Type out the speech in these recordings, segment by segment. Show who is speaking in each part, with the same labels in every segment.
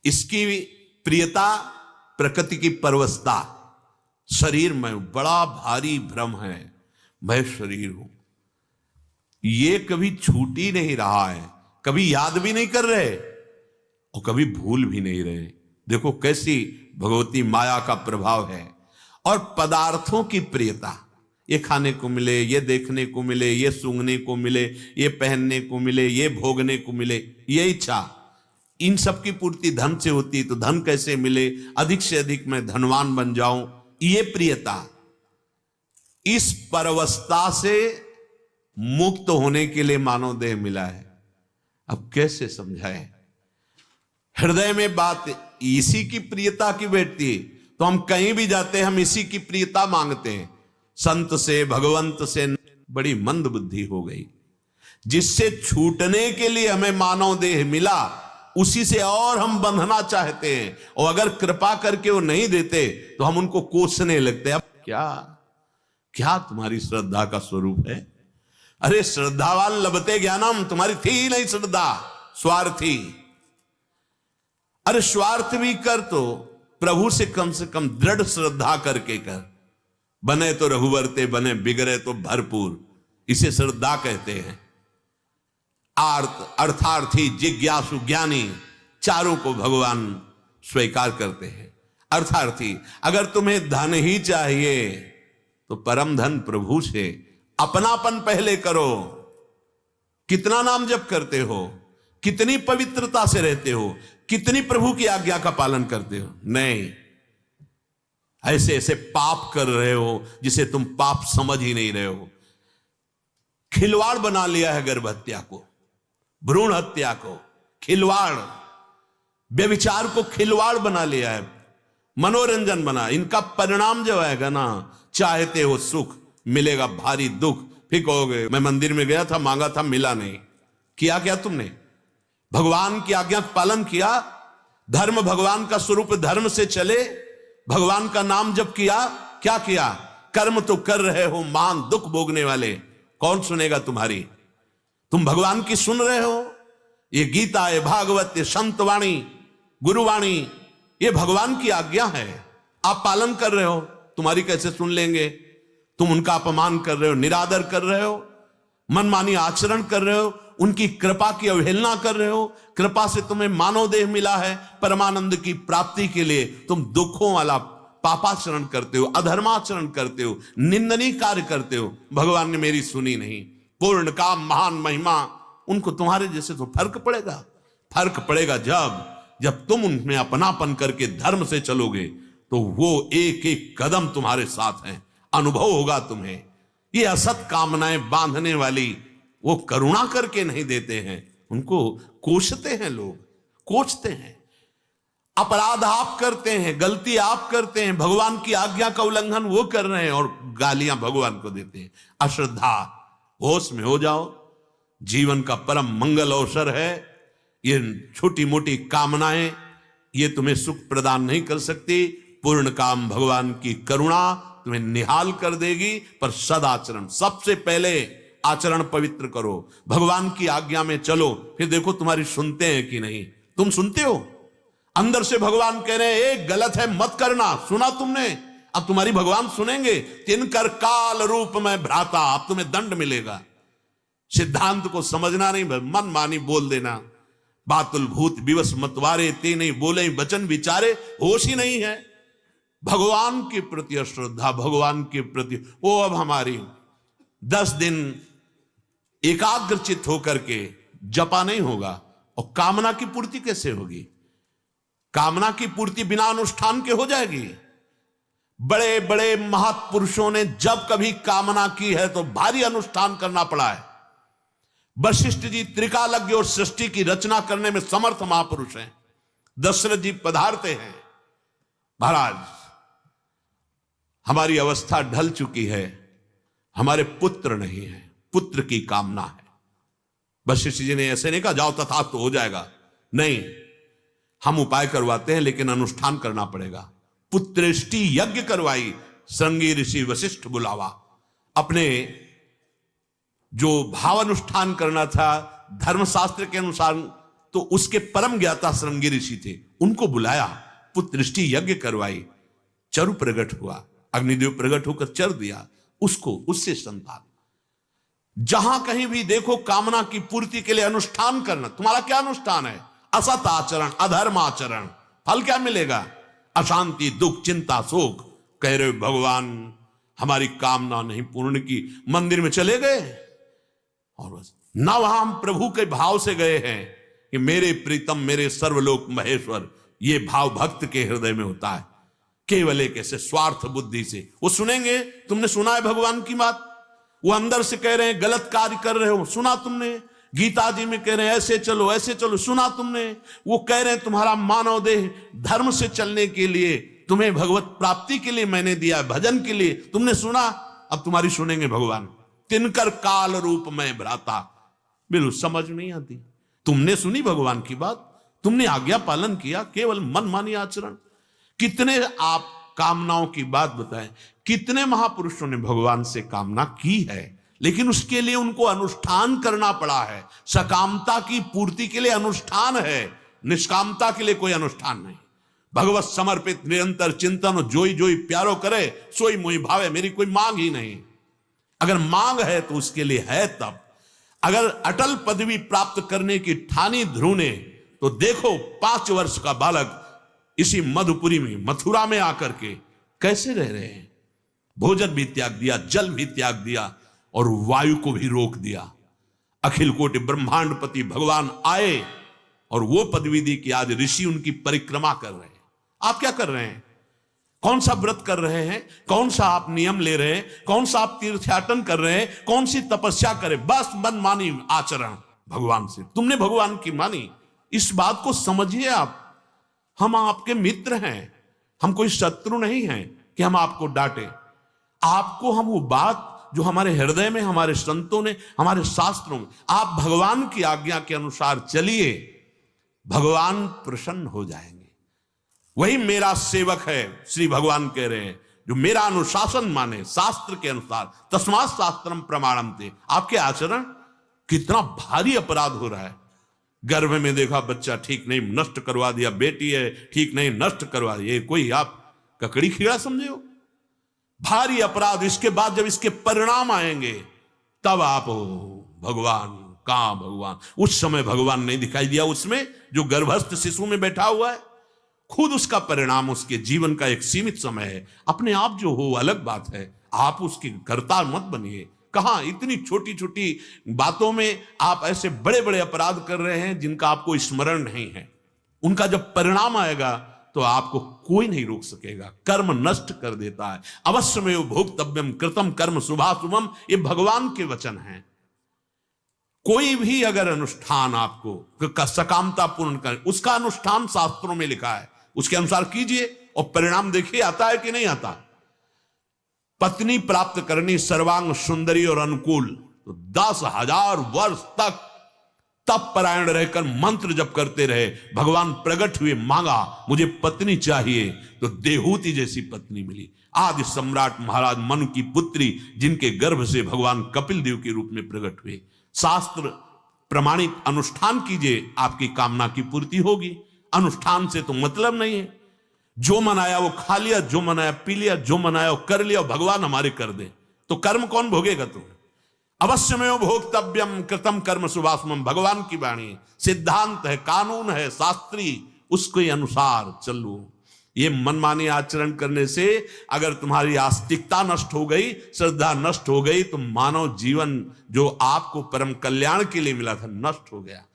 Speaker 1: इसकी प्रियता प्रकृति की परवशता, शरीर में बड़ा भारी भ्रम है, मैं शरीर हूं, ये कभी छूट ही नहीं रहा है, कभी याद भी नहीं कर रहे और कभी भूल भी नहीं रहे। देखो कैसी भगवती माया का प्रभाव है। और पदार्थों की प्रियता, ये खाने को मिले, ये देखने को मिले, ये सूंघने को मिले, ये पहनने को मिले, ये भोगने को मिले, ये इच्छा, इन सब की पूर्ति धन से होती, तो धन कैसे मिले, अधिक से अधिक मैं धनवान बन जाऊं, ये प्रियता। इस परवस्था से मुक्त होने के लिए मानव देह मिला है। अब कैसे समझाएं? हृदय में बात इसी की प्रियता की बैठती, तो हम कहीं भी जाते हैं हम इसी की प्रियता मांगते हैं। संत से, भगवंत से बड़ी मंद बुद्धि हो गई। जिससे छूटने के लिए हमें मानव देह मिला, उसी से और हम बंधना चाहते हैं, और अगर कृपा करके वो नहीं देते तो हम उनको कोसने लगते हैं। अब क्या क्या तुम्हारी श्रद्धा का स्वरूप है? अरे श्रद्धावान लभते ज्ञानम, तुम्हारी थी ही नहीं श्रद्धा, स्वार्थी। अरे स्वार्थ भी कर तो प्रभु से कम दृढ़ श्रद्धा करके कर। बने तो रघुवरते, बने बिगड़े तो भरपूर, इसे श्रद्धा कहते हैं। अर्थार्थी, जिज्ञासु, ज्ञानी, चारों को भगवान स्वीकार करते हैं। अर्थार्थी, अगर तुम्हें धन ही चाहिए तो परम धन प्रभु से अपनापन पहले करो। कितना नाम जप करते हो, कितनी पवित्रता से रहते हो, कितनी प्रभु की आज्ञा का पालन करते हो? नहीं, ऐसे ऐसे पाप कर रहे हो जिसे तुम पाप समझ ही नहीं रहे हो। खिलवाड़ बना लिया है गर्भ हत्या को, भ्रूण हत्या को खिलवाड़, व्यभिचार को खिलवाड़ बना लिया है, मनोरंजन बना। इनका परिणाम जो आएगा ना, चाहते हो सुख, मिलेगा भारी दुख। फिर कहोगे मैं मंदिर में गया था, मांगा था, मिला नहीं। किया क्या तुमने? भगवान की आज्ञा का पालन किया? धर्म भगवान का स्वरूप, धर्म से चले, भगवान का नाम जप किया? क्या किया? कर्म तो कर रहे हो, मान दुख भोगने वाले, कौन सुनेगा तुम्हारी? तुम भगवान की सुन रहे हो? ये गीता, ये भागवत, ये संत वाणी, गुरुवाणी, ये भगवान की आज्ञा है, आप पालन कर रहे हो, तुम्हारी कैसे सुन लेंगे? तुम उनका अपमान कर रहे हो, निरादर कर रहे हो, मनमानी आचरण कर रहे हो, उनकी कृपा की अवहेलना कर रहे हो। कृपा से तुम्हें मानव देह मिला है, परमानंद की प्राप्ति के लिए तुम दुखों वाला पापाचरण करते हो, अधर्माचरण करते हो, निंदनीय कार्य करते हो। भगवान ने मेरी सुनी नहीं। पूर्ण काम, महान महिमा, उनको तुम्हारे जैसे तो फर्क पड़ेगा? फर्क पड़ेगा जब तुम उनमें अपनापन करके धर्म से चलोगे, तो वो एक एक कदम तुम्हारे साथ हैं, अनुभव होगा तुम्हें। ये असत कामनाएं बांधने वाली वो करुणा करके नहीं देते हैं, उनको कोसते हैं, लोग कोसते हैं। अपराध आप करते हैं, गलती आप करते हैं, भगवान की आज्ञा का उल्लंघन वो कर रहे हैं और गालियां भगवान को देते हैं। अश्रद्धा, होश में हो जाओ, जीवन का परम मंगल अवसर है। ये छोटी मोटी कामनाएं ये तुम्हें सुख प्रदान नहीं कर सकती। पूर्ण काम, भगवान की करुणा तुम्हें निहाल कर देगी। पर सदाचरण, सबसे पहले आचरण पवित्र करो, भगवान की आज्ञा में चलो, फिर देखो तुम्हारी सुनते हैं कि नहीं। तुम सुनते हो? अंदर से भगवान कह रहे हैं, एक गलत है मत करना, सुना तुमने, अब तुम्हारी भगवान सुनेंगे। तिनकर काल रूप में भ्राता, अब तुम्हें दंड मिलेगा। सिद्धांत को समझना नहीं, मन मानी बोल देना। बातुल भूत विवश मतवारे, ते नहीं बोले वचन विचारे, होश ही नहीं है। भगवान के प्रति अश्रद्धा, भगवान के प्रति वो अब हमारी 10 दिन एकाग्रचित होकर के जपा नहीं होगा। और कामना की पूर्ति कैसे होगी? कामना की पूर्ति बिना अनुष्ठान के हो जाएगी। बड़े बड़े महापुरुषों ने जब कभी कामना की है तो भारी अनुष्ठान करना पड़ा है। वशिष्ठ जी त्रिकालज्ञ और सृष्टि की रचना करने में समर्थ महापुरुष हैं। दशरथ जी पधारते हैं, महाराज हमारी अवस्था ढल चुकी है, हमारे पुत्र नहीं है, पुत्र की कामना है। वशिष्ठ जी ने ऐसे नहीं कहा जाओ तथास्तु हो जाएगा, नहीं, हम उपाय करवाते हैं लेकिन अनुष्ठान करना पड़ेगा। पुत्रेष्टि यज्ञ करवाई, श्रृंगी ऋषि वशिष्ठ बुलावा। अपने जो भाव अनुष्ठान करना था, धर्मशास्त्र के अनुसार तो उसके परम ज्ञाता श्रृंगी ऋषि थे, उनको बुलाया, पुत्रष्टि यज्ञ करवाई, चरु प्रकट हुआ, अग्निदेव प्रकट होकर चर दिया उसको, उससे संतान। जहां कहीं भी देखो कामना की पूर्ति के लिए अनुष्ठान करना। तुम्हारा क्या अनुष्ठान है? असत आचरण, अधर्म आचरण, फल क्या मिलेगा? अशांति, दुख, चिंता, शोक। कह रहे भगवान हमारी कामना नहीं पूर्ण की, मंदिर में चले गए और बस ना वहां हम प्रभु के भाव से गए हैं कि मेरे प्रीतम, मेरे सर्वलोक महेश्वर। ये भाव भक्त के हृदय में होता है, केवल एक ऐसे स्वार्थ बुद्धि से। वो सुनेंगे, तुमने सुना है भगवान की बात, वो अंदर से कह रहे हैं गलत कार्य कर रहे हो, सुना तुमने? गीता जी में कह रहे हैं ऐसे चलो ऐसे चलो, सुना तुमने? वो कह रहे हैं तुम्हारा मानव देह धर्म से चलने के लिए, तुम्हें भगवत प्राप्ति के लिए मैंने दिया, भजन के लिए, तुमने सुना? अब तुम्हारी सुनेंगे भगवान। तिनकर काल रूप में भ्राता, बिल्कुल समझ नहीं आती। तुमने सुनी भगवान की बात, तुमने आज्ञा पालन किया, केवल मनमानी आचरण। कितने आप कामनाओं की बात बताएं, कितने महापुरुषों ने भगवान से कामना की है, लेकिन उसके लिए उनको अनुष्ठान करना पड़ा है। सकामता की पूर्ति के लिए अनुष्ठान है, निष्कामता के लिए कोई अनुष्ठान नहीं। भगवत समर्पित निरंतर चिंतन, जोई जोई प्यारो करे सोई मोई भावे, मेरी कोई मांग ही नहीं। अगर मांग है तो उसके लिए है तब। अगर अटल पदवी प्राप्त करने की ठानी ध्रुव ने, तो देखो 5 वर्ष का बालक इसी मधुपुरी में, मथुरा में आकर के कैसे रह रहे हैं। भोजन भी त्याग दिया, जल भी त्याग दिया और वायु को भी रोक दिया। अखिल कोटि ब्रह्मांडपति भगवान आए और वो पदवी दी कि आज ऋषि उनकी परिक्रमा कर रहे हैं। आप क्या कर रहे हैं? कौन सा व्रत कर रहे हैं? कौन सा आप नियम ले रहे हैं? कौन सा आप तीर्थयाटन कर रहे हैं? कौन सी तपस्या करें? बस मनमानी आचरण भगवान से। तुमने भगवान की मानी, इस बात को समझिए आप। हम आपके मित्र हैं, हम कोई शत्रु नहीं हैं कि हम आपको डांटे। आपको हम वो बात जो हमारे हृदय में, हमारे संतों ने, हमारे शास्त्रों में, आप भगवान की आज्ञा के अनुसार चलिए, भगवान प्रसन्न हो जाएंगे। वही मेरा सेवक है, श्री भगवान कह रहे हैं, जो मेरा अनुशासन माने शास्त्र के अनुसार। तस्मात् शास्त्रम प्रमाणम ते। आपके आचरण कितना भारी अपराध हो रहा है। गर्भ में देखा बच्चा ठीक नहीं, नष्ट करवा दिया, बेटी है ठीक नहीं, नष्ट करवा दिया। ये कोई आप ककड़ी खीड़ा समझे हो? भारी अपराध। इसके बाद जब इसके परिणाम आएंगे तब आप हो भगवान, कहां भगवान? उस समय भगवान नहीं दिखाई दिया उसमें, जो गर्भस्थ शिशु में बैठा हुआ है। खुद उसका परिणाम उसके जीवन का एक सीमित समय है। अपने आप जो हो अलग बात है, आप उसके कर्ता मत बनिए। कहां इतनी छोटी छोटी बातों में आप ऐसे बड़े बड़े अपराध कर रहे हैं जिनका आपको स्मरण नहीं है। उनका जब परिणाम आएगा तो आपको कोई नहीं रोक सकेगा। कर्म नष्ट कर देता है। अवश्यमेव भोक्तव्यम कृतम कर्म शुभाशुभम, ये भगवान के वचन हैं। कोई भी अगर अनुष्ठान आपको सकामता पूर्ण करे, उसका अनुष्ठान शास्त्रों में लिखा है, उसके अनुसार कीजिए और परिणाम देखिए आता है कि नहीं आता। पत्नी प्राप्त करनी सर्वांग सुंदरी और अनुकूल, तो 10,000 वर्ष तक तप परायण रहकर मंत्र जप करते रहे। भगवान प्रकट हुए, मांगा मुझे पत्नी चाहिए, तो देहूति जैसी पत्नी मिली। आदि सम्राट महाराज मनु की पुत्री, जिनके गर्भ से भगवान कपिल देव के रूप में प्रकट हुए। शास्त्र प्रमाणित अनुष्ठान कीजिए, आपकी कामना की पूर्ति होगी। अनुष्ठान से तो मतलब नहीं है। जो मनाया वो खा लिया, जो मनाया पी लिया, जो मनाया वो कर लिया, भगवान हमारे कर दे तो कर्म कौन भोगेगा? तुम अवश्यमेव भोक्तव्यम कृतम कर्म शुभाशुभम, भगवान की वाणी सिद्धांत है, कानून है, शास्त्री, उसके अनुसार चलो। ये मनमानी आचरण करने से अगर तुम्हारी आस्तिकता नष्ट हो गई, श्रद्धा नष्ट हो गई, तो मानव जीवन जो आपको परम कल्याण के लिए मिला था नष्ट हो गया।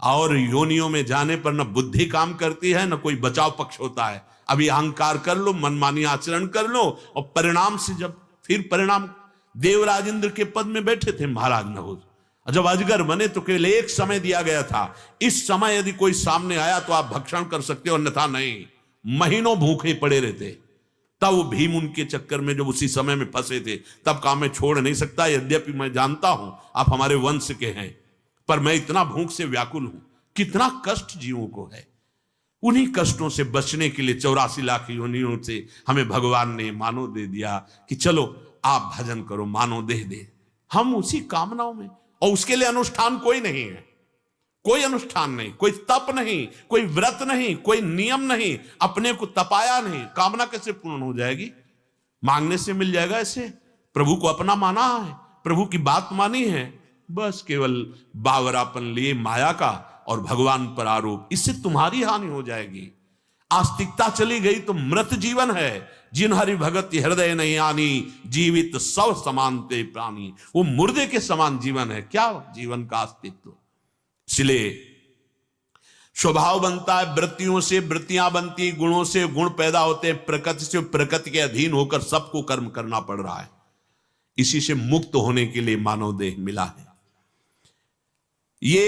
Speaker 1: और योनियों में जाने पर न बुद्धि काम करती है, न कोई बचाव पक्ष होता है। अभी अहंकार कर लो, मनमानी आचरण कर लो, और परिणाम से जब फिर परिणाम, देवराज इंद्र के पद में बैठे थे महाराज नहुष, जब अजगर बने तो केवल एक समय दिया गया था। इस समय यदि कोई सामने आया तो आप भक्षण कर सकते हो, अन्यथा नहीं। महीनों भूखे पड़े रहते। तब वो भीम उनके चक्कर में जब उसी समय में फंसे थे, तब काम मैं छोड़ नहीं सकता। यद्यपि मैं जानता हूं आप हमारे वंश के हैं, पर मैं इतना भूख से व्याकुल हूं। कितना कष्ट जीवों को है। उन्हीं कष्टों से बचने के लिए 84 लाख योनियों से हमें भगवान ने मानव दे दिया कि चलो आप भजन करो, मानव देह दे। हम उसी कामनाओं में, और उसके लिए अनुष्ठान कोई नहीं है। कोई अनुष्ठान नहीं, कोई तप नहीं, कोई व्रत नहीं, कोई नियम नहीं, अपने को तपाया नहीं, कामना कैसे पूर्ण हो जाएगी? मांगने से मिल जाएगा ऐसे? प्रभु को अपना माना है, प्रभु की बात मानी है, बस केवल बावरापन लिए माया का और भगवान पर आरोप, इससे तुम्हारी हानि हो जाएगी। आस्तिकता चली गई तो मृत जीवन है। जिन हरि भगत हृदय नहीं आनी, जीवित सब समान ते प्राणी। वो मुर्दे के समान जीवन है, क्या जीवन का अस्तित्व। इसलिए स्वभाव बनता है, वृत्तियों से वृत्तियां बनती, गुणों से गुण पैदा होते हैं, प्रकृति से प्रकृति के अधीन होकर सबको कर्म करना पड़ रहा है। इसी से मुक्त होने के लिए मानव देह मिला है। ये